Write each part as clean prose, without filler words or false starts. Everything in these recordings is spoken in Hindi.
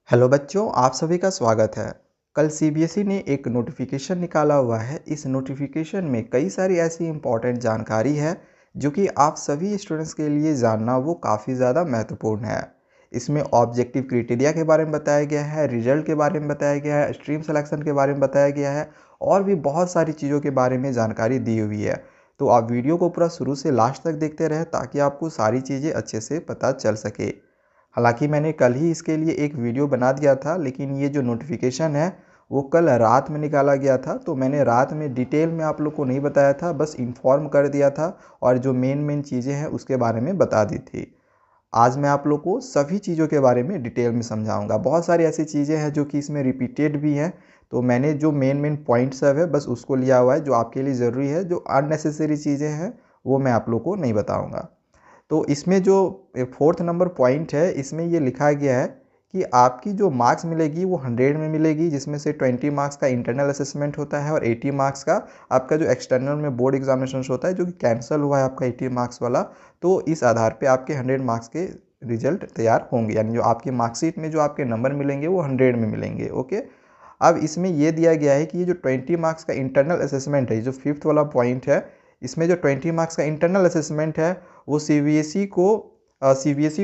हेलो बच्चों, आप सभी का स्वागत है। कल सीबीएसई ने एक नोटिफिकेशन निकाला हुआ है। इस नोटिफिकेशन में कई सारी ऐसी इम्पॉर्टेंट जानकारी है जो कि आप सभी स्टूडेंट्स के लिए जानना वो काफ़ी ज़्यादा महत्वपूर्ण है। इसमें ऑब्जेक्टिव क्राइटेरिया के बारे में बताया गया है, रिजल्ट के बारे में बताया गया है, स्ट्रीम सिलेक्शन के बारे में बताया गया है और भी बहुत सारी चीज़ों के बारे में जानकारी दी हुई है। तो आप वीडियो को पूरा शुरू से लास्ट तक देखते रहें ताकि आपको सारी चीज़ें अच्छे से पता चल सके। हालाँकि मैंने कल ही इसके लिए एक वीडियो बना दिया था, लेकिन ये जो नोटिफ़िकेशन है वो कल रात में निकाला गया था, तो मैंने रात में डिटेल में आप लोग को नहीं बताया था, बस इन्फॉर्म कर दिया था और जो मेन चीज़ें हैं उसके बारे में बता दी थी। आज मैं आप लोग को सभी चीज़ों के बारे में डिटेल में समझाऊँगा। बहुत सारी ऐसी चीज़ें हैं जो कि इसमें रिपीटेड भी हैं, तो मैंने जो मेन पॉइंट्स सब है बस उसको लिया हुआ है जो आपके लिए ज़रूरी है। जो अननेसेसरी चीज़ें हैं वो मैं आप लोग को नहीं बताऊँगा। तो इसमें जो 4th नंबर पॉइंट है, इसमें ये लिखा गया है कि आपकी जो मार्क्स मिलेगी वो 100 में मिलेगी, जिसमें से 20 मार्क्स का इंटरनल असेसमेंट होता है और 80 मार्क्स का आपका जो एक्सटर्नल में बोर्ड एग्जामिनेशन होता है, जो कि कैंसिल हुआ है आपका 80 मार्क्स वाला। तो इस आधार पे आपके 100 मार्क्स के रिजल्ट तैयार होंगे, यानी जो आपकी मार्कशीट में जो आपके नंबर मिलेंगे वो 100 में मिलेंगे। ओके। अब इसमें ये दिया गया है कि ये जो 20 मार्क्स का इंटरनल असेसमेंट है, जो 5th वाला पॉइंट है, इसमें जो 20 मार्क्स का इंटरनल असेसमेंट है वो सीबीएसई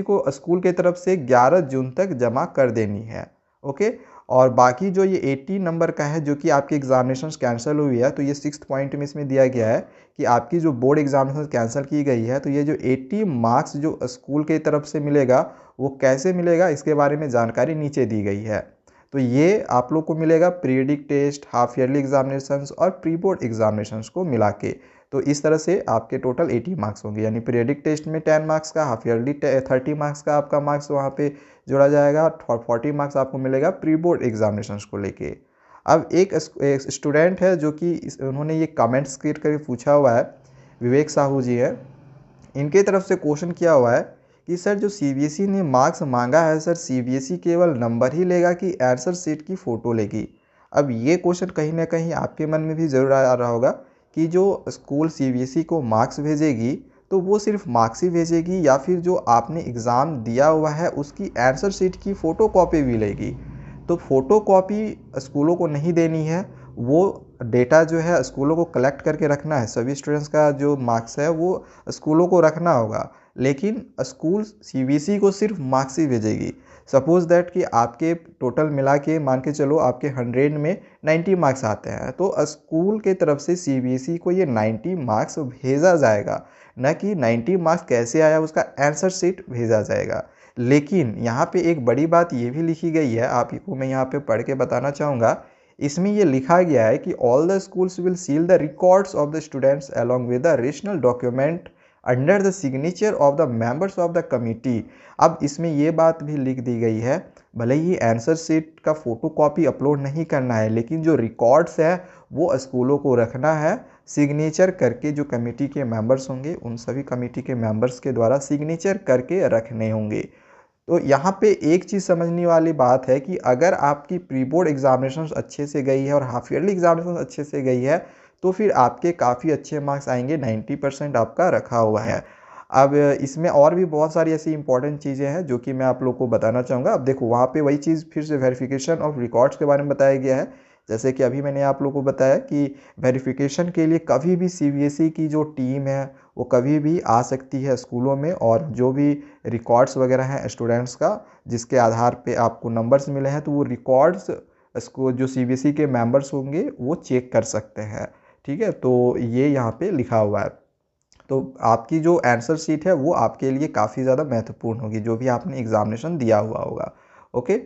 को स्कूल की तरफ से 11 जून तक जमा कर देनी है। ओके। और बाकी जो ये 80 नंबर का है जो कि आपकी एग्जामिनेशन कैंसिल हुई है, तो ये 6th पॉइंट में इसमें दिया गया है कि आपकी जो बोर्ड एग्जामिनेशन कैंसिल की गई है, तो ये जो 80 मार्क्स जो स्कूल की तरफ से मिलेगा वो कैसे मिलेगा इसके बारे में जानकारी नीचे दी गई है। तो ये आप लोग को मिलेगा periodic test, half yearly examinations और प्री बोर्ड एग्जामिनेशंस को मिला के। तो इस तरह से आपके टोटल 80 मार्क्स होंगे, यानी पीरियडिक टेस्ट में 10 मार्क्स का, हाफ ईयरली 30 मार्क्स का आपका मार्क्स वहाँ पे जोड़ा जाएगा और 40 मार्क्स आपको मिलेगा प्री बोर्ड एग्जामिनेशंस को लेके। अब एक स्टूडेंट है जो कि उन्होंने ये कमेंट्स करके पूछा हुआ है, विवेक साहू जी है। इनके तरफ से क्वेश्चन किया हुआ है कि सर जो सीबीएसई ने मार्क्स मांगा है, सर सीबीएसई केवल नंबर ही लेगा कि आंसर शीट की फ़ोटो लेगी। अब ये क्वेश्चन कहीं ना कहीं आपके मन में भी ज़रूर आ रहा होगा कि जो स्कूल सीबीएसई को मार्क्स भेजेगी तो वो सिर्फ मार्क्स ही भेजेगी या फिर जो आपने एग्ज़ाम दिया हुआ है उसकी आंसर शीट की फ़ोटो कॉपी भी लेगी। तो फ़ोटो कॉपी स्कूलों को नहीं देनी है, वो डेटा जो है स्कूलों को कलेक्ट करके रखना है। सभी स्टूडेंट्स का जो मार्क्स है वो स्कूलों को रखना होगा, लेकिन स्कूल सीबीएसई को सिर्फ मार्क्स ही भेजेगी। सपोज़ दैट कि आपके टोटल मिला के मान के चलो आपके 100 में 90 मार्क्स आते हैं, तो स्कूल के तरफ से सीबीएसई को ये 90 मार्क्स भेजा जाएगा, न कि 90 मार्क्स कैसे आया उसका आंसर शीट भेजा जाएगा। लेकिन यहाँ पे एक बड़ी बात ये भी लिखी गई है, आपको मैं यहाँ पे पढ़ के बताना चाहूँगा। इसमें ये लिखा गया है कि all the schools will seal the records of the students along with the rational document under the signature of the members of the committee. अब इसमें ये बात भी लिख दी गई है, भले ही आंसर शीट का फ़ोटो कॉपी अपलोड नहीं करना है, लेकिन जो रिकॉर्ड्स है वो स्कूलों को रखना है। सिग्नेचर करके जो कमेटी के मेंबर्स होंगे उन सभी कमेटी के मेंबर्स के द्वारा सिग्नेचर करके रखने होंगे। तो यहाँ पे एक चीज़ समझने वाली बात है कि अगर आपकी प्री बोर्ड एग्जामिनेशन अच्छे से गई है और हाफ ईयरली एग्जामिनेशन अच्छे से गई है तो फिर आपके काफ़ी अच्छे मार्क्स आएंगे, 90% आपका रखा हुआ है। अब इसमें और भी बहुत सारी ऐसी इंपॉर्टेंट चीज़ें हैं जो कि मैं आप लोग को बताना चाहूँगा। अब देखो वहाँ पे वही चीज़ फिर से वेरिफिकेशन ऑफ रिकॉर्ड्स के बारे में बताया गया है। जैसे कि अभी मैंने आप लोग को बताया कि वेरिफिकेशन के लिए कभी भी सीबीएसई की जो टीम है वो कभी भी आ सकती है स्कूलों में, और जो भी रिकॉर्ड्स वगैरह हैं स्टूडेंट्स का जिसके आधार पे आपको नंबर्स मिले हैं, तो वो रिकॉर्ड्स इसको जो सीबीएसई के मेंबर्स होंगे वो चेक कर सकते हैं। ठीक है, तो ये यहाँ पे लिखा हुआ है। तो आपकी जो आंसर शीट है वो आपके लिए काफ़ी ज़्यादा महत्वपूर्ण होगी, जो भी आपने एग्जामिनेशन दिया हुआ होगा। ओके।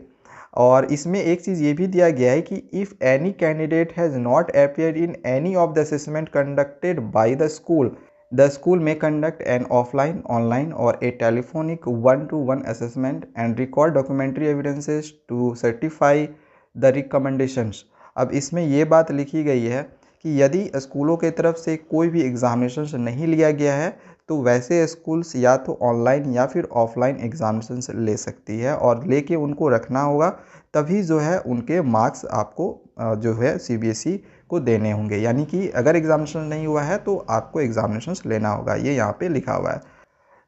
और इसमें एक चीज़ ये भी दिया गया है कि if any candidate has not appeared in any of the assessment conducted by the school में कंडक्ट एन ऑफलाइन, ऑनलाइन और a telephonic 1-to-1 assessment and record documentary evidences to certify the recommendations. अब इसमें ये बात लिखी गई है कि यदि स्कूलों के तरफ से कोई भी एग्जामिनेशन नहीं लिया गया है तो वैसे स्कूल्स या तो ऑनलाइन या फिर ऑफलाइन एग्जामिनेशन ले सकती है और लेके उनको रखना होगा, तभी जो है उनके मार्क्स आपको जो है सीबीएसई को देने होंगे। यानी कि अगर एग्जामिनेशन नहीं हुआ है तो आपको एग्जामिनेशन लेना होगा, ये यहाँ पे लिखा हुआ है।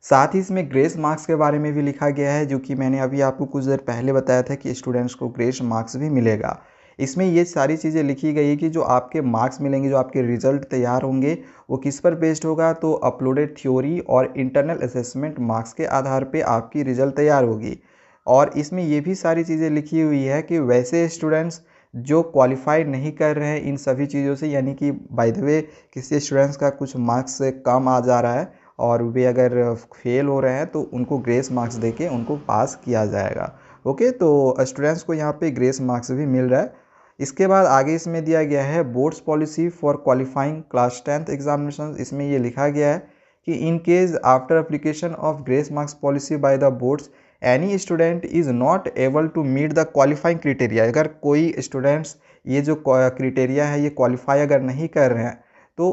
साथ ही इसमें ग्रेस मार्क्स के बारे में भी लिखा गया है, जो कि मैंने अभी आपको कुछ देर पहले बताया था कि स्टूडेंट्स को ग्रेस मार्क्स भी मिलेगा। इसमें ये सारी चीज़ें लिखी गई है कि जो आपके मार्क्स मिलेंगे, जो आपके रिजल्ट तैयार होंगे, वो किस पर बेस्ड होगा, तो अपलोडेड थ्योरी और इंटरनल असेसमेंट मार्क्स के आधार पे आपकी रिजल्ट तैयार होगी। और इसमें ये भी सारी चीज़ें लिखी हुई है कि वैसे स्टूडेंट्स जो क्वालिफाई नहीं कर रहे हैं इन सभी चीज़ों से, यानी कि बाय द वे किसी स्टूडेंट्स का कुछ मार्क्स से कम आ जा रहा है और वे अगर फेल हो रहे हैं, तो उनको ग्रेस मार्क्स देके उनको पास किया जाएगा। ओके, तो स्टूडेंट्स को यहाँ पे ग्रेस मार्क्स भी मिल रहा है। इसके बाद आगे इसमें दिया गया है boards policy for qualifying class 10th examination. इसमें ये लिखा गया है कि in case after application of grace marks policy by the boards any student is not able to meet the qualifying criteria. अगर कोई स्टूडेंट्स ये जो क्रिटेरिया है ये क्वालिफाई अगर नहीं कर रहे हैं, तो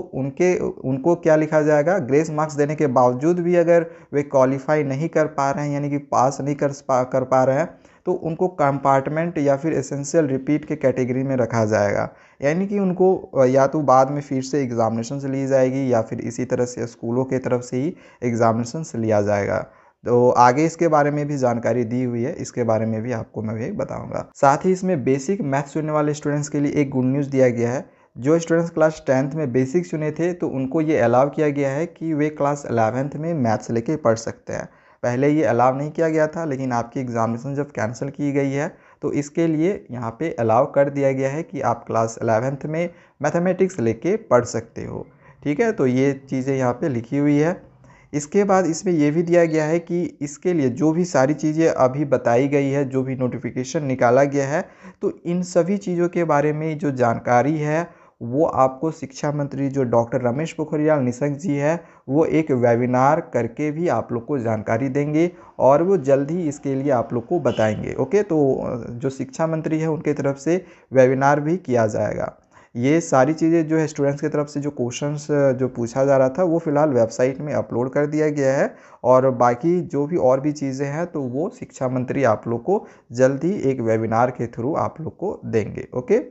उनको क्या लिखा जाएगा, ग्रेस मार्क्स देने के बावजूद भी अगर वे क्वालिफाई नहीं कर पा रहे हैं, यानी कि पास नहीं कर पा रहे हैं, तो उनको कंपार्टमेंट या फिर एसेंशियल रिपीट के कैटेगरी में रखा जाएगा। यानी कि उनको या तो बाद में फिर से एग्जामिनेशन ली जाएगी या फिर इसी तरह से स्कूलों के तरफ से ही एग्जामिनेशन लिया जाएगा। तो आगे इसके बारे में भी जानकारी दी हुई है, इसके बारे में भी आपको मैं भी बताऊंगा। साथ ही इसमें बेसिक मैथ्स चुनने वाले स्टूडेंट्स के लिए एक गुड न्यूज़ दिया गया है। जो स्टूडेंट्स क्लास 10th में बेसिक चुने थे, तो उनको ये अलाउ किया गया है कि वे क्लास 11th में मैथ्स लेके पढ़ सकते हैं। पहले ये अलाउ नहीं किया गया था, लेकिन आपकी एग्जामिनेशन जब कैंसिल की गई है, तो इसके लिए यहाँ पे अलाउ कर दिया गया है कि आप क्लास 11th में मैथमेटिक्स लेके पढ़ सकते हो। ठीक है, तो ये चीज़ें यहाँ पे लिखी हुई है। इसके बाद इसमें यह भी दिया गया है कि इसके लिए जो भी सारी चीज़ें अभी बताई गई है, जो भी नोटिफिकेशन निकाला गया है, तो इन सभी चीज़ों के बारे में जो जानकारी है वो आपको शिक्षा मंत्री जो डॉक्टर रमेश पोखरियाल निशंक जी है, वो एक वेबिनार करके भी आप लोग को जानकारी देंगे और वो जल्द ही इसके लिए आप लोग को बताएंगे। ओके, तो जो शिक्षा मंत्री है उनके तरफ से वेबिनार भी किया जाएगा। ये सारी चीज़ें जो है स्टूडेंट्स की तरफ से जो क्वेश्चंस जो पूछा जा रहा था, वो फ़िलहाल वेबसाइट में अपलोड कर दिया गया है और बाकी जो भी और भी चीज़ें हैं, तो वो शिक्षा मंत्री आप लोग को जल्द ही एक वेबिनार के थ्रू आप लोग को देंगे। ओके,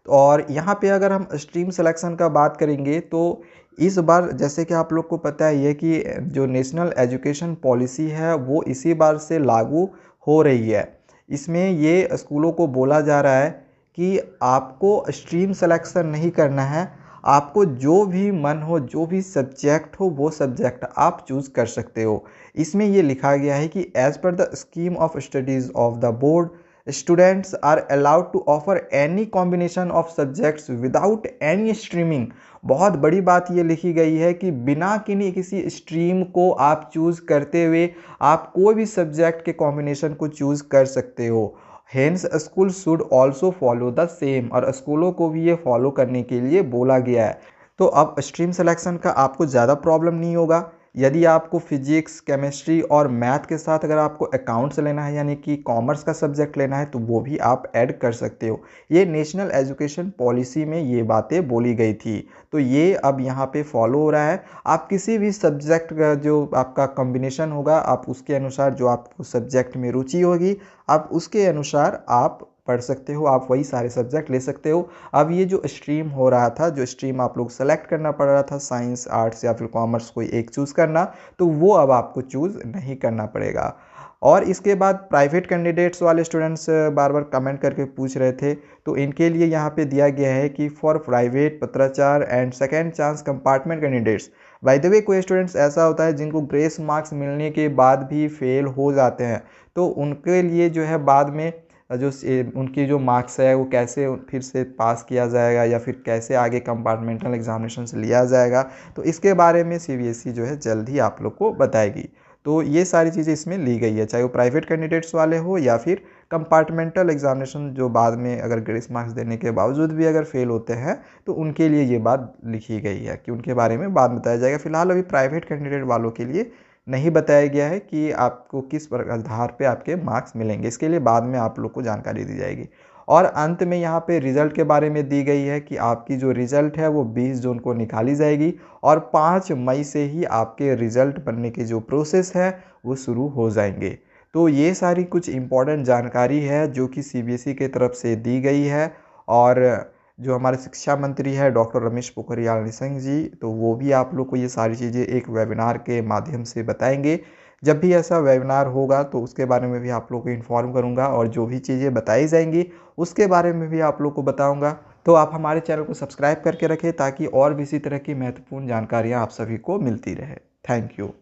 और यहाँ पे अगर हम स्ट्रीम सिलेक्शन का बात करेंगे, तो इस बार जैसे कि आप लोग को पता ही है कि जो नेशनल एजुकेशन पॉलिसी है वो इसी बार से लागू हो रही है। इसमें ये स्कूलों को बोला जा रहा है कि आपको स्ट्रीम सिलेक्शन नहीं करना है, आपको जो भी मन हो, जो भी सब्जेक्ट हो, वो सब्जेक्ट आप चूज़ कर सकते हो। इसमें ये लिखा गया है कि as per the scheme of studies of the board, students are allowed to offer any combination of subjects without any streaming। बहुत बड़ी बात ये लिखी गई है कि बिना किसी स्ट्रीम को आप चूज़ करते हुए आप कोई भी सब्जेक्ट के कॉम्बिनेशन को चूज़ कर सकते हो। Hence school should also follow the same, और स्कूलों को भी ये फॉलो करने के लिए बोला गया है। तो अब स्ट्रीम सिलेक्शन का आपको ज़्यादा प्रॉब्लम नहीं होगा। यदि आपको फिजिक्स, केमिस्ट्री और मैथ के साथ अगर आपको अकाउंट्स लेना है, यानी कि कॉमर्स का सब्जेक्ट लेना है, तो वो भी आप ऐड कर सकते हो। ये नेशनल एजुकेशन पॉलिसी में ये बातें बोली गई थी, तो ये अब यहाँ पे फॉलो हो रहा है। आप किसी भी सब्जेक्ट का जो आपका कॉम्बिनेशन होगा, आप उसके अनुसार जो आपको सब्जेक्ट में रुचि होगी, आप उसके अनुसार आप पढ़ सकते हो, आप वही सारे सब्जेक्ट ले सकते हो। अब ये जो स्ट्रीम हो रहा था, जो स्ट्रीम आप लोग सेलेक्ट करना पड़ रहा था, साइंस, आर्ट्स या फिर कॉमर्स, कोई एक चूज़ करना, तो वो अब आपको चूज़ नहीं करना पड़ेगा। और इसके बाद प्राइवेट कैंडिडेट्स वाले स्टूडेंट्स बार बार कमेंट करके पूछ रहे थे, तो इनके लिए यहाँ पे दिया गया है कि फॉर प्राइवेट, पत्राचार and second chance compartment candidates. By the way कोई स्टूडेंट्स ऐसा होता है जिनको ग्रेस मार्क्स मिलने के बाद भी फेल हो जाते हैं, तो उनके लिए जो है बाद में जो उनकी जो मार्क्स है वो कैसे फिर से पास किया जाएगा या फिर कैसे आगे कंपार्टमेंटल एग्जामिनेशन से लिया जाएगा, तो इसके बारे में सीबीएसई जो है जल्द ही आप लोग को बताएगी। तो ये सारी चीज़ें इसमें ली गई है, चाहे वो प्राइवेट कैंडिडेट्स वाले हो या फिर कंपार्टमेंटल एग्जामिनेशन जो बाद में अगर ग्रेस मार्क्स देने के बावजूद भी अगर फेल होते हैं, तो उनके लिए ये बात लिखी गई है कि उनके बारे में बाद बताया जाएगा। फिलहाल अभी प्राइवेट कैंडिडेट वालों के लिए नहीं बताया गया है कि आपको किस आधार पे आपके मार्क्स मिलेंगे, इसके लिए बाद में आप लोग को जानकारी दी जाएगी। और अंत में यहाँ पे रिज़ल्ट के बारे में दी गई है कि आपकी जो रिज़ल्ट है वो 20 जून को निकाली जाएगी और 5 मई से ही आपके रिज़ल्ट बनने की जो प्रोसेस है वो शुरू हो जाएंगे। तो ये सारी कुछ इम्पोर्टेंट जानकारी है जो कि सीबीएसई की तरफ से दी गई है। और जो हमारे शिक्षा मंत्री है डॉक्टर रमेश पोखरियाल निशंक जी, तो वो भी आप लोग को ये सारी चीज़ें एक वेबिनार के माध्यम से बताएंगे। जब भी ऐसा वेबिनार होगा तो उसके बारे में भी आप लोग को इन्फॉर्म करूँगा और जो भी चीज़ें बताई जाएंगी उसके बारे में भी आप लोग को बताऊँगा। तो आप हमारे चैनल को सब्सक्राइब करके रखें ताकि और भी इसी तरह की महत्वपूर्ण जानकारियाँ आप सभी को मिलती रहे। Thank you.